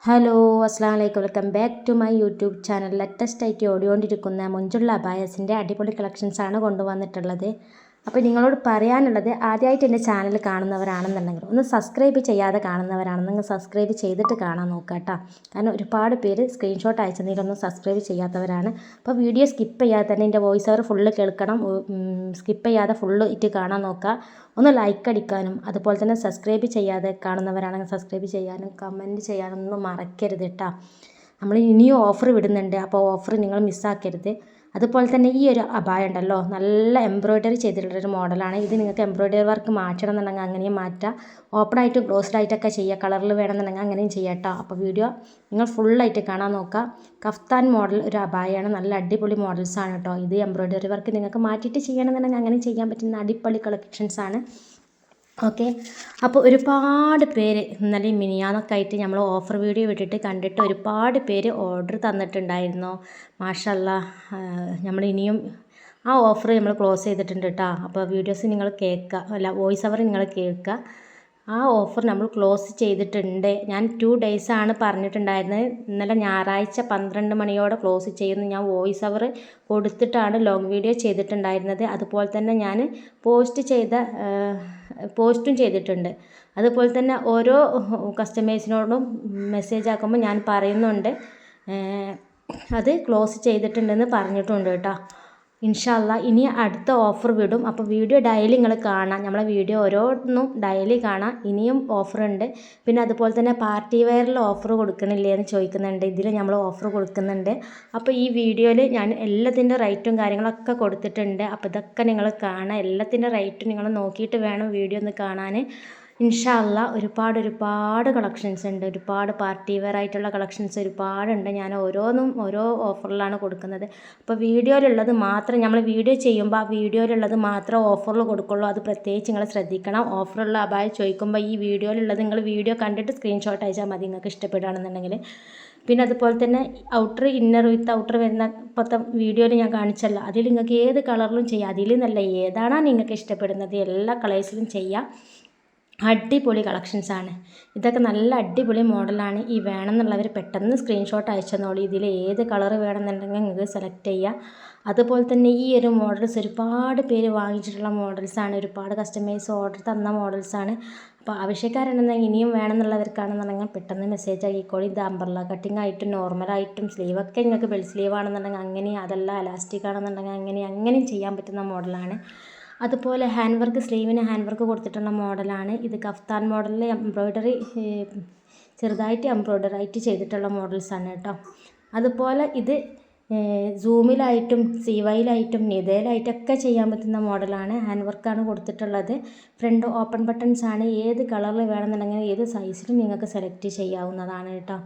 Hello അസ്സലാമു അലൈക്കും welcome back to my YouTube channel. Latest ആയിട്ട് ഓടിക്കൊണ്ടിരിക്കുന്ന മൊഞ്ചുള്ള അബായസിൻ്റെ അടിപൊളി കളക്ഷൻസാണ് കൊണ്ടുവന്നിട്ടുള്ളത്. അപ്പോൾ നിങ്ങളോട് പറയാനുള്ളത്, ആദ്യമായിട്ട് എൻ്റെ ചാനൽ കാണുന്നവരാണെന്നുണ്ടെങ്കിൽ ഒന്ന് സബ്സ്ക്രൈബ് ചെയ്യാതെ കാണുന്നവരാണെന്നെങ്കിൽ സബ്സ്ക്രൈബ് ചെയ്തിട്ട് കാണാൻ നോക്കുക കേട്ടോ. കാരണം ഒരുപാട് പേര് സ്ക്രീൻഷോട്ട് അയച്ചതിലൊന്നും സബ്സ്ക്രൈബ് ചെയ്യാത്തവരാണ്. അപ്പോൾ വീഡിയോ സ്കിപ്പ് ചെയ്യാതെ തന്നെ എൻ്റെ വോയിസ് ഓവർ ഫുള്ള് കേൾക്കണം, സ്കിപ്പ് ചെയ്യാതെ ഫുള്ള് ഇട്ട് കാണാൻ നോക്കുക. ഒന്ന് ലൈക്ക് അടിക്കാനും അതുപോലെ തന്നെ സബ്സ്ക്രൈബ് ചെയ്യാതെ കാണുന്നവരാണെങ്കിൽ സബ്സ്ക്രൈബ് ചെയ്യാനും കമൻറ്റ് ചെയ്യാനൊന്നും മറക്കരുത് കേട്ടോ. നമ്മൾ ഇനിയും ഓഫർ വിടുന്നുണ്ട്, അപ്പോൾ ഓഫർ നിങ്ങൾ മിസ്സാക്കരുത്. അതുപോലെ തന്നെ ഈ ഒരു അബായ ഉണ്ടല്ലോ, നല്ല എംബ്രോയ്ഡറി ചെയ്തിട്ടുള്ളൊരു മോഡലാണ് ഇത്. നിങ്ങൾക്ക് എംബ്രോയ്ഡറി വർക്ക് മാറ്റണം എന്നുണ്ടെങ്കിൽ അങ്ങനെയും മാറ്റാം, ഓപ്പൺ ആയിട്ടും ക്ലോസ്ഡ് ആയിട്ടൊക്കെ ചെയ്യുക. കളറിൽ വേണമെന്നുണ്ടെങ്കിൽ അങ്ങനെയും ചെയ്യാം കേട്ടോ. അപ്പോൾ വീഡിയോ നിങ്ങൾ ഫുള്ളായിട്ട് കാണാൻ നോക്കുക. കഫ്താൻ മോഡൽ ഒരു അബായാണ്, നല്ല അടിപൊളി മോഡൽസാണ് കേട്ടോ. ഇത് എംബ്രോയ്ഡറി വർക്ക് നിങ്ങൾക്ക് മാറ്റിയിട്ട് ചെയ്യണമെന്നുണ്ടെങ്കിൽ അങ്ങനെ ചെയ്യാൻ പറ്റുന്ന അടിപൊളി കളക്ഷൻസാണ്. ഓക്കെ, അപ്പോൾ ഒരുപാട് പേര് ഇന്നലെ മിനിയാന്നൊക്കെ ആയിട്ട് നമ്മൾ ഓഫർ വീഡിയോ വിട്ടിട്ട് കണ്ടിട്ട് ഒരുപാട് പേര് ഓർഡർ തന്നിട്ടുണ്ടായിരുന്നു. മാഷല്ലാഹ്, നമ്മൾ ഇനിയും ആ ഓഫർ നമ്മൾ ക്ലോസ് ചെയ്തിട്ടുണ്ട് കേട്ടോ. അപ്പോൾ വീഡിയോസ് നിങ്ങൾ കേൾക്കുക, അല്ല വോയിസ് ഓവർ നിങ്ങൾ കേൾക്കുക. ആ ഓഫർ നമ്മൾ ക്ലോസ് ചെയ്തിട്ടുണ്ട്. ഞാൻ 2 days ആണ് പറഞ്ഞിട്ടുണ്ടായിരുന്നത്. ഇന്നലെ ഞായറാഴ്ച 12 മണിയോടെ ക്ലോസ് ചെയ്യുന്നു. ഞാൻ വോയിസ് ഓവർ കൊടുത്തിട്ടാണ് ലോങ് വീഡിയോ ചെയ്തിട്ടുണ്ടായിരുന്നത്. അതുപോലെ തന്നെ ഞാൻ പോസ്റ്റും ചെയ്തിട്ടുണ്ട്. അതുപോലെ തന്നെ ഓരോ കസ്റ്റമേഴ്സിനോടും മെസ്സേജ് ആക്കുമ്പോൾ ഞാൻ പറയുന്നുണ്ട്, അത് ക്ലോസ് ചെയ്തിട്ടുണ്ടെന്ന് പറഞ്ഞിട്ടുണ്ട് കേട്ടോ. ഇൻഷാ അല്ലാഹ് ഇനി അടുത്ത ഓഫർ വിടും. അപ്പോൾ വീഡിയോ ഡെയിലി നിങ്ങൾ കാണാം, നമ്മളെ വീഡിയോ ഓരോന്നും ഡെയിലി കാണാം. ഇനിയും ഓഫറുണ്ട്. പിന്നെ അതുപോലെ തന്നെ പാർട്ടി വെയറിൽ ഓഫർ കൊടുക്കണില്ലേ എന്ന് ചോദിക്കുന്നുണ്ട്. ഇതിൽ നമ്മൾ ഓഫർ കൊടുക്കുന്നുണ്ട്. അപ്പോൾ ഈ വീഡിയോയിൽ ഞാൻ എല്ലാത്തിൻ്റെ റേറ്റും കാര്യങ്ങളൊക്കെ കൊടുത്തിട്ടുണ്ട്. അപ്പോൾ ഇതൊക്കെ നിങ്ങൾ കാണാം, എല്ലാത്തിൻ്റെ റേറ്റും നിങ്ങൾ നോക്കിയിട്ട് വേണം വീഡിയോ ഒന്ന് കാണാൻ. ഇൻഷാ അല്ലാഹ് ഒരുപാട് കളക്ഷൻസ് ഉണ്ട്, ഒരുപാട് പാർട്ടി വെയർ ആയിട്ടുള്ള കളക്ഷൻസ് ഒരുപാടുണ്ട്. ഞാൻ ഓരോന്നും ഓരോ ഓഫറിലാണ് കൊടുക്കുന്നത്. അപ്പോൾ വീഡിയോയിലുള്ളത് മാത്രം നമ്മൾ വീഡിയോ ചെയ്യുമ്പോൾ ആ വീഡിയോയിലുള്ളത് മാത്രം ഓഫറിൽ കൊടുക്കുള്ളൂ. അത് പ്രത്യേകിച്ച് നിങ്ങൾ ശ്രദ്ധിക്കണം. ഓഫറുള്ള അബായ ചോദിക്കുമ്പോൾ ഈ വീഡിയോയിലുള്ളത് നിങ്ങൾ വീഡിയോ കണ്ടിട്ട് സ്ക്രീൻഷോട്ട് അയച്ചാൽ മതി, നിങ്ങൾക്ക് ഇഷ്ടപ്പെടുകയാണെന്നുണ്ടെങ്കിൽ. പിന്നെ അതുപോലെ തന്നെ ഔട്ടർ ഇന്നർ വിത്ത് ഔട്ടർ വരുന്ന ഇപ്പോഴത്തെ വീഡിയോയിൽ ഞാൻ കാണിച്ചല്ലോ, അതിൽ നിങ്ങൾക്ക് ഏത് കളറിലും ചെയ്യാം. അതിൽ നല്ല ഏതാണോ നിങ്ങൾക്ക് ഇഷ്ടപ്പെടുന്നത് എല്ലാ കളേഴ്സിലും ചെയ്യാം. അടിപൊളി കളക്ഷൻസാണ് ഇതൊക്കെ, നല്ല അടിപൊളി മോഡലാണ്. ഈ വേണമെന്നുള്ളവർ പെട്ടെന്ന് സ്ക്രീൻഷോട്ട് അയച്ചെന്നോളൂ. ഇതിൽ ഏത് കളർ വേണമെന്നുണ്ടെങ്കിൽ നിങ്ങൾക്ക് സെലക്ട് ചെയ്യാം. അതുപോലെ തന്നെ ഈ ഒരു മോഡൽസ് ഒരുപാട് പേര് വാങ്ങിച്ചിട്ടുള്ള മോഡൽസാണ്, ഒരുപാട് കസ്റ്റമേഴ്സ് ഓർഡർ തന്ന മോഡൽസാണ്. അപ്പോൾ ആവശ്യക്കാരുണ്ടെങ്കിൽ ഇനിയും വേണമെന്നുള്ളവർക്കാണെന്നുണ്ടെങ്കിൽ പെട്ടെന്ന് മെസ്സേജ് ആക്കിക്കോളി. ഇത് അംബ്രല്ല കട്ടിംഗ് ആയിട്ടും നോർമലായിട്ടും സ്ലീവൊക്കെ നിങ്ങൾക്ക് ബെൽ സ്ലീവ് ആണെന്നുണ്ടെങ്കിൽ അങ്ങനെ, അതല്ല എലാസ്റ്റിക് ആണെന്നുണ്ടെങ്കിൽ അങ്ങനെയും ചെയ്യാൻ പറ്റുന്ന മോഡലാണ്. അതുപോലെ ഹാൻഡ് വർക്ക്, സ്ലീവിന് ഹാൻഡ് വർക്ക് കൊടുത്തിട്ടുള്ള മോഡലാണ് ഇത്. കഫ്താൻ മോഡലിൽ എംബ്രോയ്ഡറി ചെറുതായിട്ട് എംബ്രോയ്ഡറി ആയിട്ട് ചെയ്തിട്ടുള്ള മോഡൽസാണ് കേട്ടോ. അതുപോലെ ഇത് സൂമിലായിട്ടും സീവയിലായിട്ടും നിതയിലായിട്ടൊക്കെ ചെയ്യാൻ പറ്റുന്ന മോഡലാണ്. ഹാൻഡ് വർക്കാണ് കൊടുത്തിട്ടുള്ളത്. ഫ്രണ്ട് ഓപ്പൺ ബട്ടൺസ് ആണ്. ഏത് കളറിൽ വേണമെന്നുണ്ടെങ്കിൽ ഏത് സൈസിലും നിങ്ങൾക്ക് സെലക്ട് ചെയ്യാവുന്നതാണ് കേട്ടോ.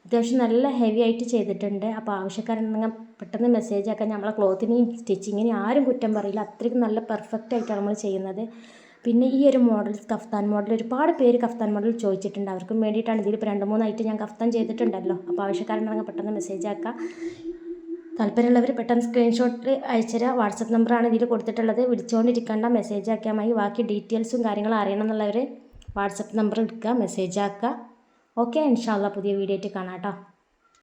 അത്യാവശ്യം നല്ല ഹെവി ആയിട്ട് ചെയ്തിട്ടുണ്ട്. അപ്പോൾ ആവശ്യക്കാരുണ്ടെങ്കിൽ പെട്ടെന്ന് മെസ്സേജ് ആക്കാൻ. നമ്മളെ ക്ലോത്തിനെയും സ്റ്റിച്ചിങ്ങിനെയും ആരും കുറ്റം പറയില്ല, അത്രയ്ക്കും നല്ല പെർഫെക്റ്റ് ആയിട്ടാണ് നമ്മൾ ചെയ്യുന്നത്. പിന്നെ ഈ ഒരു മോഡൽ കഫ്താൻ മോഡൽ ഒരുപാട് പേര് കഫ്താൻ മോഡൽ ചോദിച്ചിട്ടുണ്ട്, അവർക്കും വേണ്ടിയിട്ടാണ്. ഇതിലിപ്പോൾ 2-3 ആയിട്ട് ഞാൻ കഫ്താൻ ചെയ്തിട്ടുണ്ടല്ലോ. അപ്പോൾ ആവശ്യക്കാരുണ്ടെങ്കിൽ പെട്ടെന്ന് മെസ്സേജ് ആക്കാം. താല്പര്യമുള്ളവർ പെട്ടെന്ന് സ്ക്രീൻഷോട്ട് അയച്ചുതരാം. വാട്സപ്പ് നമ്പറാണ് ഇതിൽ കൊടുത്തിട്ടുള്ളത്. വിളിച്ചുകൊണ്ടിരിക്കേണ്ട, മെസ്സേജ് ആക്കിയാൽ മതി. ബാക്കി ഡീറ്റെയിൽസും കാര്യങ്ങളും അറിയണം എന്നുള്ളവർ വാട്സപ്പ് നമ്പർ എടുക്കുക, മെസ്സേജ് ആക്കുക. ഓക്കെ, ഇൻഷാ അല്ലാഹ് പുതിയ വീഡിയോ ആയിട്ട് കാണാം കേട്ടോ.